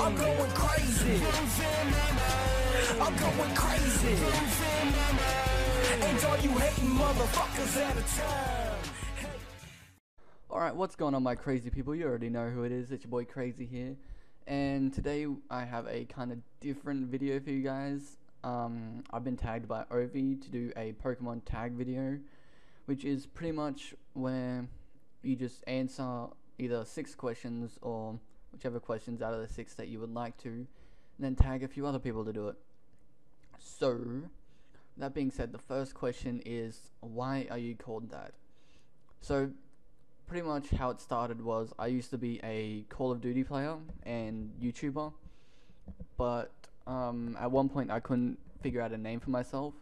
I'm going crazy. I'm going crazy. And all you hating motherfuckers out of time. Alright, what's going on, my crazy people? You already know who it is. It's your boy Qraazie here. And today I have a kind of different video for you guys. I've been tagged by Ovi to do a Pokemon tag video, which is pretty much where you just answer either 6 questions or whichever questions out of the 6 that you would like to, and then tag a few other people to do it. So, that being said, the first question is, why are you called that? So, pretty much how it started was, I used to be a Call of Duty player and YouTuber, but at one point I couldn't figure out a name for myself,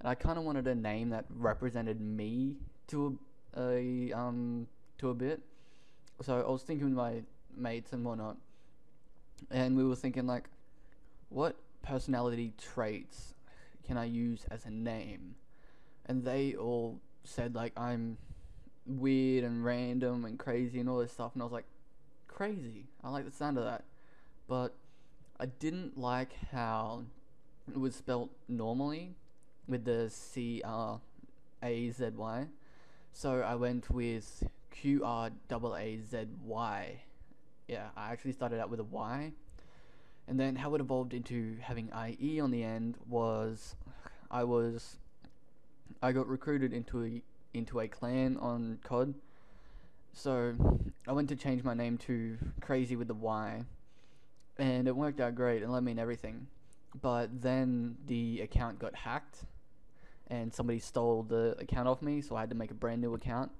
and I kind of wanted a name that represented me to a bit. So I was thinking with my mates and whatnot, and we were thinking like, what personality traits can I use as a name? And they all said like I'm weird and random and crazy and all this stuff, and I was like, crazy, I like the sound of that. But I didn't like how it was spelt normally with the Qraazy. So I went with Qraazy. Yeah, I actually started out with a Y. And then how it evolved into having IE on the end was I got recruited into a clan on COD. So I went to change my name to Crazy with the Y, and it worked out great and let me in everything. But then the account got hacked and somebody stole the account off me, so I had to make a brand new account.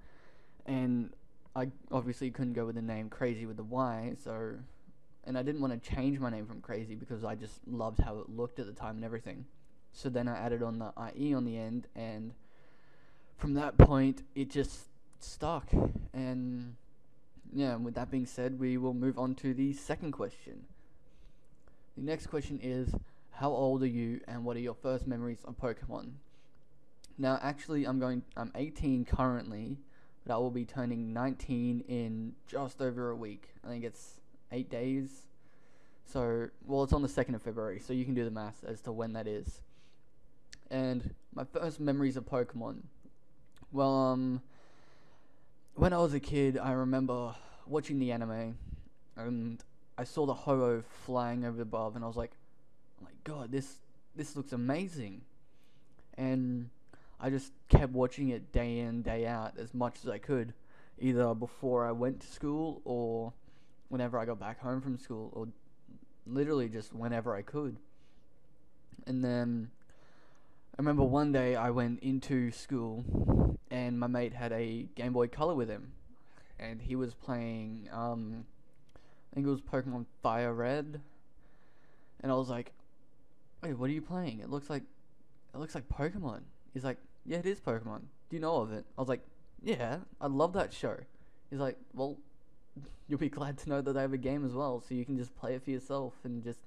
And I obviously couldn't go with the name Crazy with the Y, and I didn't want to change my name from Crazy because I just loved how it looked at the time and everything. So then I added on the IE on the end, and from that point it just stuck. And yeah, with that being said, we will move on to the second question. The next question is, how old are you and what are your first memories of Pokemon? Now actually I'm 18 currently, but I will be turning 19 in just over a week. I think it's 8 days. So, well, it's on the 2nd of February, so you can do the math as to when that is. And my first memories of Pokemon. Well, when I was a kid, I remember watching the anime, and I saw the Ho-Oh flying over above, and I was like, oh my god, this looks amazing. And I just kept watching it day in, day out as much as I could, either before I went to school or whenever I got back home from school, or literally just whenever I could. And then I remember one day I went into school and my mate had a Game Boy Color with him, and he was playing I think it was Pokemon Fire Red, and I was like, wait, what are you playing? It looks like Pokemon. He's like, yeah, it is Pokemon. Do you know of it? I was like, yeah, I love that show. He's like, well, you'll be glad to know that I have a game as well, so you can just play it for yourself and just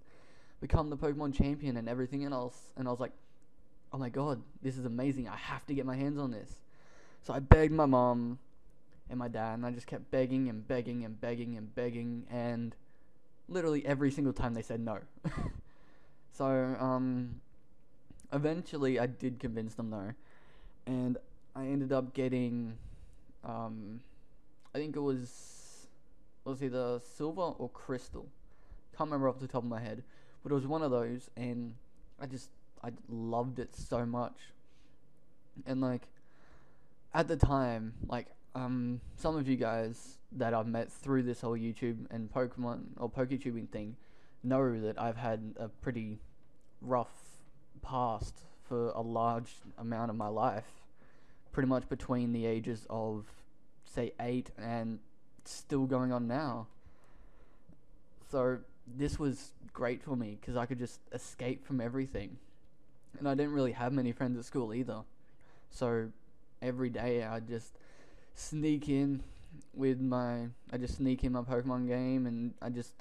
become the Pokemon champion and everything else. And I was like, oh my god, this is amazing. I have to get my hands on this. So I begged my mom and my dad, and I just kept begging and begging and begging and begging, and literally every single time they said no. So, eventually I did convince them though, and I ended up getting, I think it was either Silver or Crystal. Can't remember off the top of my head, but it was one of those, and I loved it so much. And like, at the time, like, some of you guys that I've met through this whole YouTube and Pokemon or PokeTubing thing know that I've had a pretty rough past for a large amount of my life, pretty much between the ages of say 8 and still going on now. So this was great for me because I could just escape from everything, and I didn't really have many friends at school either, so every day I just sneak in my Pokemon game, and I just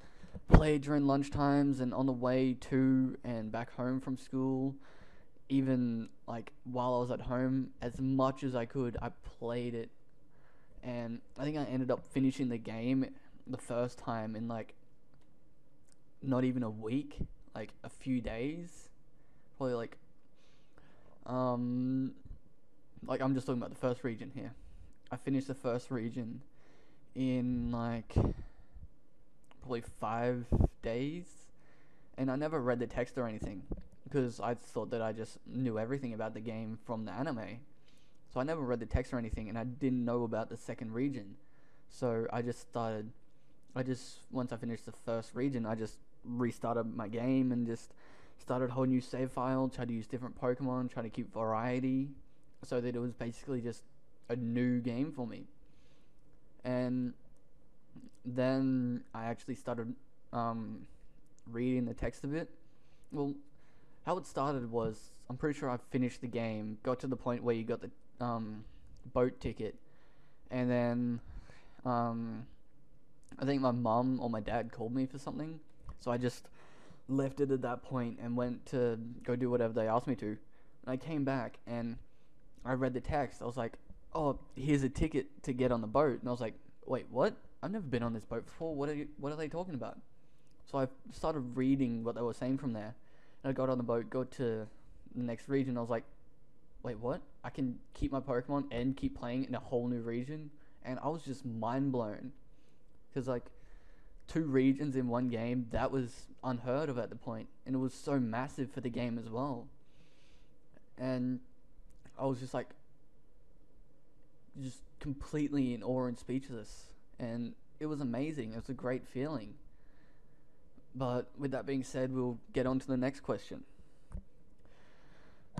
play during lunch times and on the way to and back home from school. Even like while I was at home, as much as I could, I played it, and I think I ended up finishing the game the first time in like not even a week, like a few days, probably like I'm just talking about the first region here. I finished the first region in like probably 5 days, and I never read the text or anything because I thought that I just knew everything about the game from the anime. So I never read the text or anything, and I didn't know about the second region. So once I finished the first region, I just restarted my game and just started a whole new save file, tried to use different Pokemon, tried to keep variety, so that it was basically just a new game for me. And then I actually started reading the text a bit. Well, how it started was, I'm pretty sure I finished the game, got to the point where you got the boat ticket, and then I think my mum or my dad called me for something, so I just left it at that point and went to go do whatever they asked me to. And I came back and I read the text. I was like, oh, here's a ticket to get on the boat. And I was like, wait, what? I've never been on this boat before. What are they talking about? So I started reading what they were saying from there. And I got on the boat, got to the next region. I was like, wait, what? I can keep my Pokemon and keep playing in a whole new region? And I was just mind blown. Because, like, 2 regions in one game, that was unheard of at the point. And it was so massive for the game as well. And I was just like, just completely in awe and speechless. And it was amazing. It was a great feeling. But with that being said, we'll get on to the next question.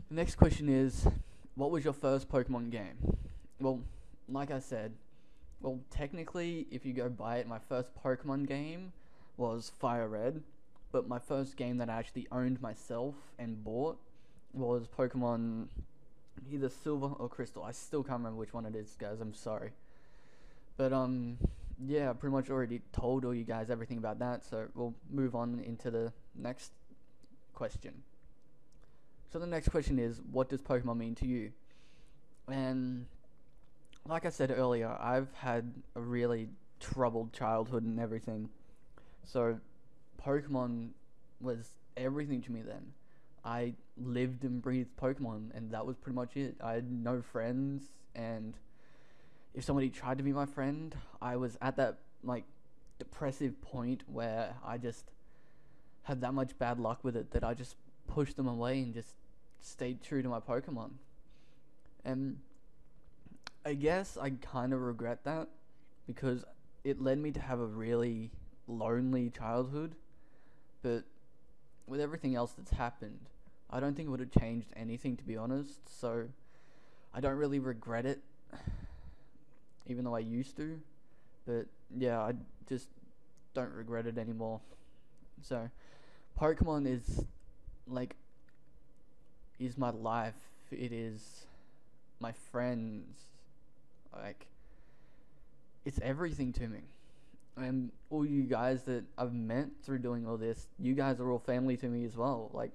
The next question is, what was your first Pokemon game? Well, like I said, technically, if you go by it, my first Pokemon game was Fire Red, but my first game that I actually owned myself and bought was Pokemon either Silver or Crystal. I still can't remember which one it is, guys. I'm sorry. But yeah, I pretty much already told all you guys everything about that, so we'll move on into the next question. So the next question is, what does Pokemon mean to you? And like I said earlier, I've had a really troubled childhood and everything. So Pokemon was everything to me then. I lived and breathed Pokemon, and that was pretty much it. I had no friends, and if somebody tried to be my friend, I was at that, like, depressive point where I just had that much bad luck with it that I just pushed them away and just stayed true to my Pokemon. And I guess I kind of regret that, because it led me to have a really lonely childhood. But with everything else that's happened, I don't think it would have changed anything, to be honest. So I don't really regret it, even though I used to. But yeah, I just don't regret it anymore. So Pokemon is my life. It is my friends. Like, it's everything to me. And all you guys that I've met through doing all this, you guys are all family to me as well. Like,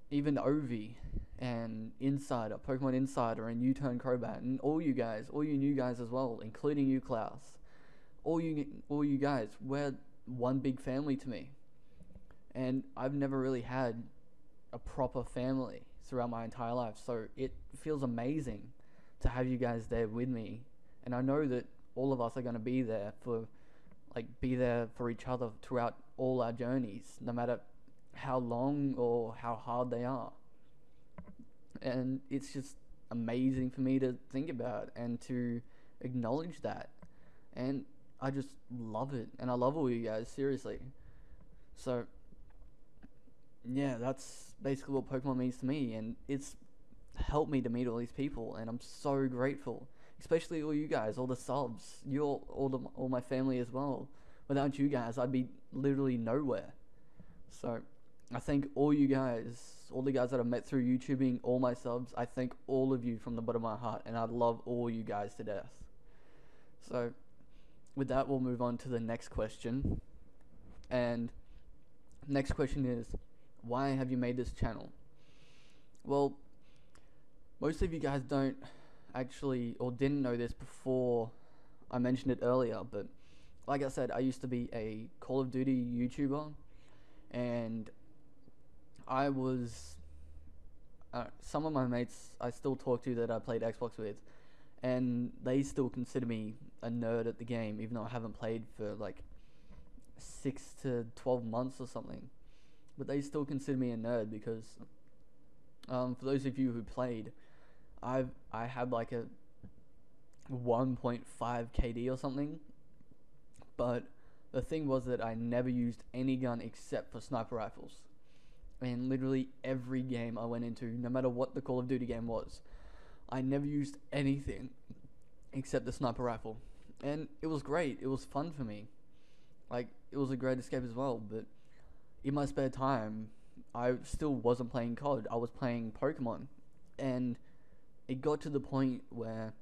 even Ovi and Insider, Pokemon Insider, and U-Turn Crobat, and all you new guys as well, including you, Klaus. All you guys, we're one big family to me. And I've never really had a proper family throughout my entire life, so it feels amazing to have you guys there with me. And I know that all of us are going to be there for each other throughout all our journeys, no matter how long or how hard they are. And it's just amazing for me to think about and to acknowledge that. And I just love it. And I love all you guys, seriously. So yeah, that's basically what Pokemon means to me, and it's helped me to meet all these people, and I'm so grateful. Especially all you guys, all the subs, all my family as well. Without you guys, I'd be literally nowhere. So I thank all you guys, all the guys that I've met through YouTubing, all my subs. I thank all of you from the bottom of my heart, and I love all you guys to death. So with that, we'll move on to the next question. And next question is, why have you made this channel? Well, most of you guys don't actually, or didn't know this before I mentioned it earlier, but like I said, I used to be a Call of Duty YouTuber, and I was some of my mates I still talk to that I played Xbox with, and they still consider me a nerd at the game, even though I haven't played for like 6 to 12 months or something. But they still consider me a nerd because, for those of you who played, I had like a 1.5 KD or something. But the thing was that I never used any gun except for sniper rifles. And literally every game I went into, no matter what the Call of Duty game was, I never used anything except the sniper rifle. And it was great. It was fun for me. Like, it was a great escape as well. But in my spare time, I still wasn't playing COD. I was playing Pokemon. And it got to the point where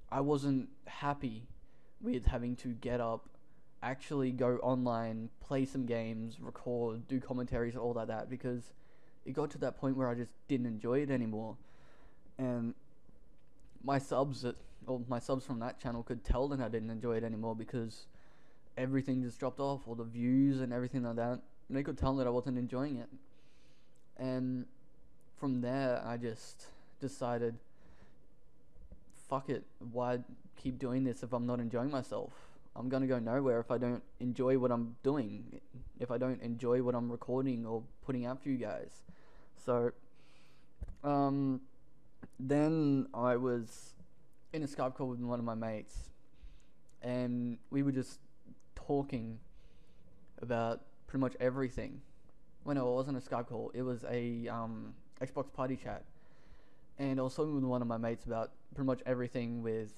I wasn't happy with having to get up, actually go online, play some games, record, do commentaries, all that, because it got to that point where I just didn't enjoy it anymore. And my subs from that channel could tell that I didn't enjoy it anymore, because everything just dropped off, all the views and everything like that. And they could tell that I wasn't enjoying it. And from there, I just decided, fuck it, why keep doing this if I'm not enjoying myself? I'm gonna go nowhere if I don't enjoy what I'm doing, if I don't enjoy what I'm recording or putting out for you guys. So, then I was in a Skype call with one of my mates, and we were just talking about pretty much everything. Well, no, it wasn't a Skype call, it was a Xbox party chat. And I was talking with one of my mates about pretty much everything with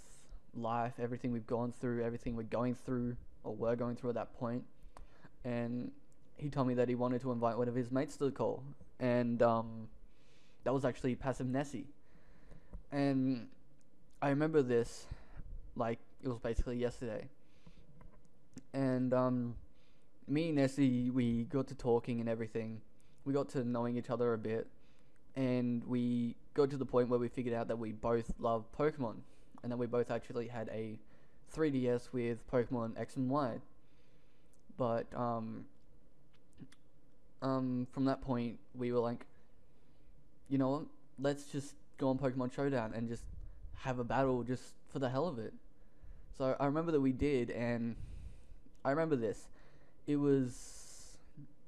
life, everything we've gone through, everything we're going through, or were going through at that point. And he told me that he wanted to invite one of his mates to the call. And that was actually Passive Nessie. And I remember this like it was basically yesterday. And me and Nessie, we got to talking and everything. We got to knowing each other a bit. And we got to the point where we figured out that we both love Pokemon. And then we both actually had a 3DS with Pokemon X and Y. But from that point, we were like, you know what? Let's just go on Pokemon Showdown and just have a battle just for the hell of it. So I remember that we did, and I remember this. It was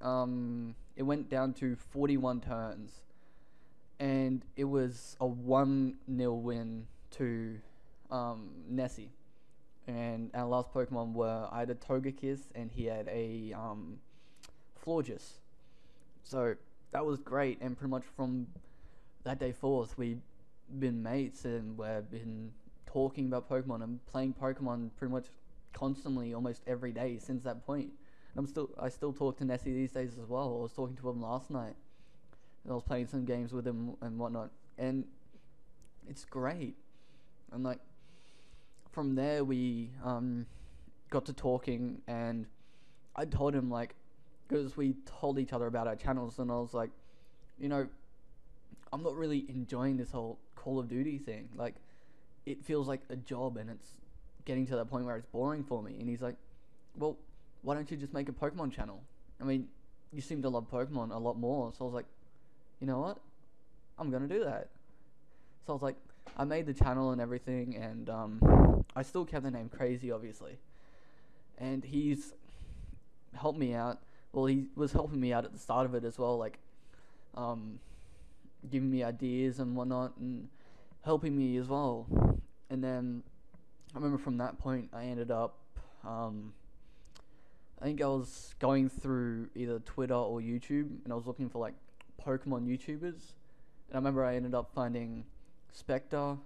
it went down to 41 turns, and it was a 1-0 win to Nessie. And our last Pokemon were, I had a Togekiss and he had a Florges. So that was great, and pretty much from that day forth we've been mates, and we've been talking about Pokemon and playing Pokemon pretty much constantly, almost every day since that point. And I still talk to Nessie these days as well. I was talking to him last night, and I was playing some games with him and whatnot, and it's great. And like, from there we got to talking, and I told him, like, because we told each other about our channels, and I was like, you know, I'm not really enjoying this whole Call of Duty thing. Like, it feels like a job, and it's getting to that point where it's boring for me. And he's like, well, why don't you just make a Pokemon channel? I mean, you seem to love Pokemon a lot more. So I was like, you know what? I'm gonna do that. So I was like, I made the channel and everything, and I still kept the name Qraazie, obviously. And he's helped me out. Well, he was helping me out at the start of it as well, like giving me ideas and whatnot, and helping me as well. And then I remember from that point, I ended up, I think I was going through either Twitter or YouTube, and I was looking for like Pokemon YouTubers. And I remember I ended up finding Spectre,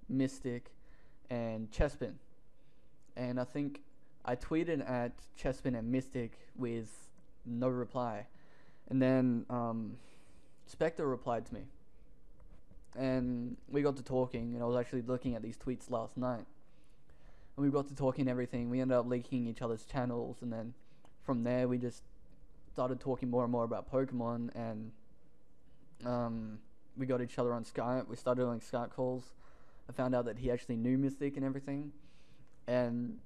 Mystic, and Chespin. And I think I tweeted at Chespin and Mystic with no reply. And then Spectre replied to me. And we got to talking, and I was actually looking at these tweets last night. And we got to talking and everything. We ended up linking each other's channels, and then from there we just started talking more and more about Pokemon, and we got each other on Skype. We started doing Skype calls. I found out that he actually knew Mystic and everything, and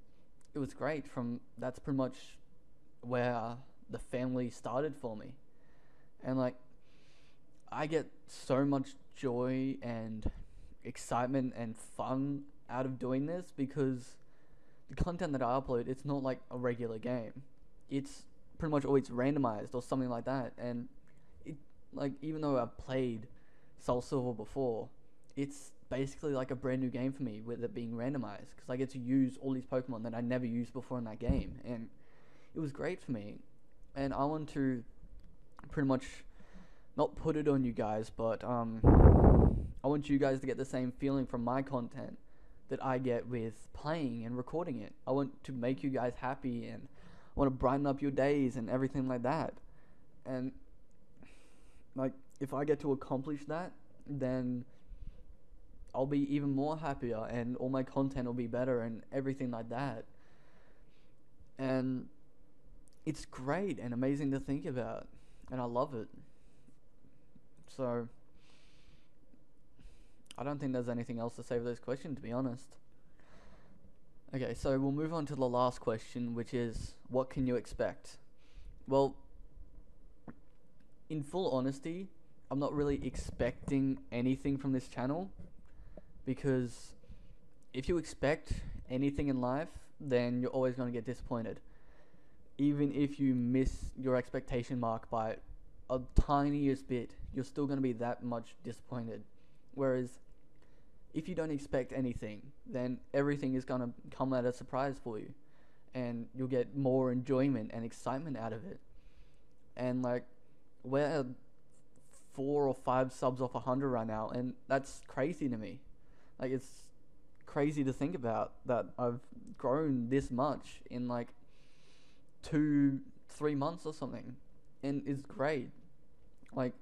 it was great. That's pretty much where the family started for me. And like, I get so much joy and excitement and fun out of doing this, because the content that I upload, it's not like a regular game. It's pretty much always randomized or something like that. And it, like, even though I've played Soul Silver before, it's basically like a brand new game for me with it being randomized, because I get to use all these Pokemon that I never used before in that game, and it was great for me. And I want to pretty much not put it on you guys, but I want you guys to get the same feeling from my content that I get with playing and recording it. I want to make you guys happy, and I want to brighten up your days and everything like that. And like, if I get to accomplish that, then I'll be even more happier, and all my content will be better and everything like that. And it's great and amazing to think about, and I love it. So I don't think there's anything else to say for this question, to be honest. Okay, so we'll move on to the last question, which is, what can you expect? Well, in full honesty, I'm not really expecting anything from this channel, because if you expect anything in life, then you're always going to get disappointed. Even if you miss your expectation mark by a tiniest bit, you're still going to be that much disappointed. Whereas if you don't expect anything, then everything is going to come at a surprise for you, and you'll get more enjoyment and excitement out of it. And like, we're 4 or 5 subs off 100 right now, and that's crazy to me. Like, it's crazy to think about that I've grown this much in like 2-3 months or something, and it's great. Like,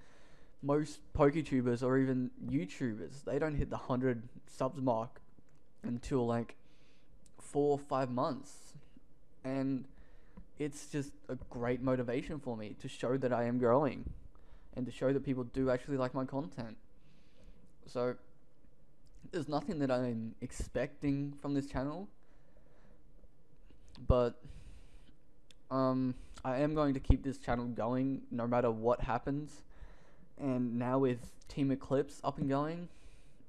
most PokeTubers or even YouTubers, they don't hit the 100 subs mark until like 4 or 5 months, and it's just a great motivation for me to show that I am growing, and to show that people do actually like my content. So there's nothing that I'm expecting from this channel, but I am going to keep this channel going no matter what happens. And now with Team Eclipse up and going,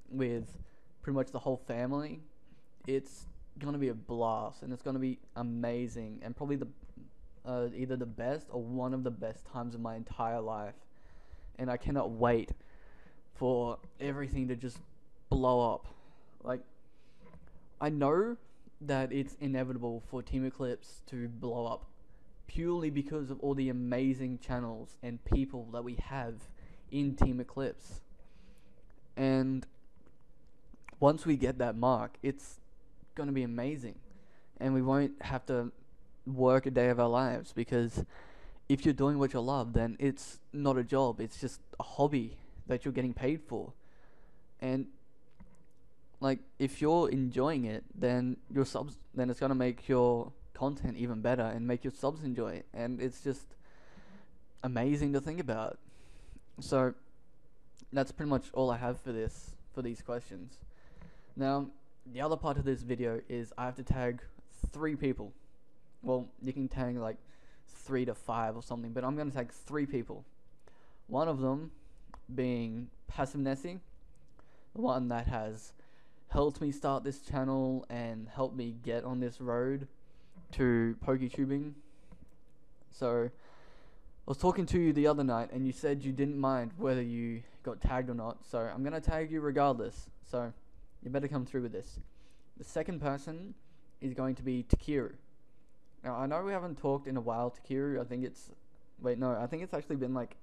with pretty much the whole family, it's going to be a blast, and it's going to be amazing, and probably the either the best or one of the best times of my entire life. And I cannot wait for everything to just blow up. Like, I know that it's inevitable for Team Eclipse to blow up, purely because of all the amazing channels and people that we have in Team Eclipse. And once we get that mark, it's going to be amazing, and we won't have to work a day of our lives, because if you're doing what you love, then it's not a job, it's just a hobby that you're getting paid for. And like, if you're enjoying it, then your subs, then it's going to make your content even better and make your subs enjoy it, and it's just amazing to think about. So that's pretty much all I have for these questions. Now, the other part of this video is I have to tag 3 people. Well, you can tag like 3 to 5 or something, but I'm going to tag 3 people. One of them being Passive Nessie, the one that has helped me start this channel and helped me get on this road to PokeTubing. So I was talking to you the other night, and you said you didn't mind whether you got tagged or not, so I'm going to tag you regardless, so you better come through with this. The second person is going to be Takiru. Now, I know we haven't talked in a while, Takiru. I think it's actually been like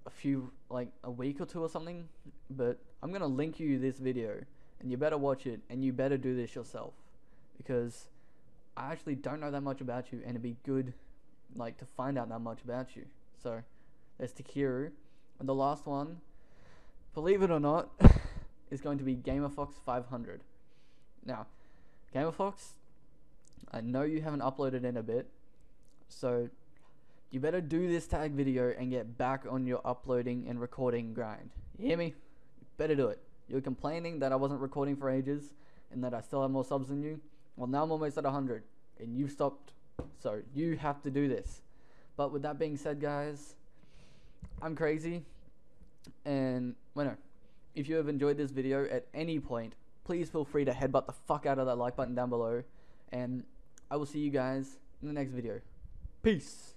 a week or 2 or something, but I'm going to link you this video, and you better watch it, and you better do this yourself, because I actually don't know that much about you, and it'd be good like to find out that much about you. So there's Takiru, and the last one, believe it or not, is going to be GamerFox 500. Now, GamerFox, I know you haven't uploaded in a bit, so you better do this tag video and get back on your uploading and recording grind. You hear me? You better do it. You were complaining that I wasn't recording for ages and that I still have more subs than you. Well, now I'm almost at 100. and you've stopped, so you have to do this. But with that being said, guys, I'm Qraazie, and well, no, if you have enjoyed this video at any point, please feel free to headbutt the fuck out of that like button down below, and I will see you guys in the next video. Peace.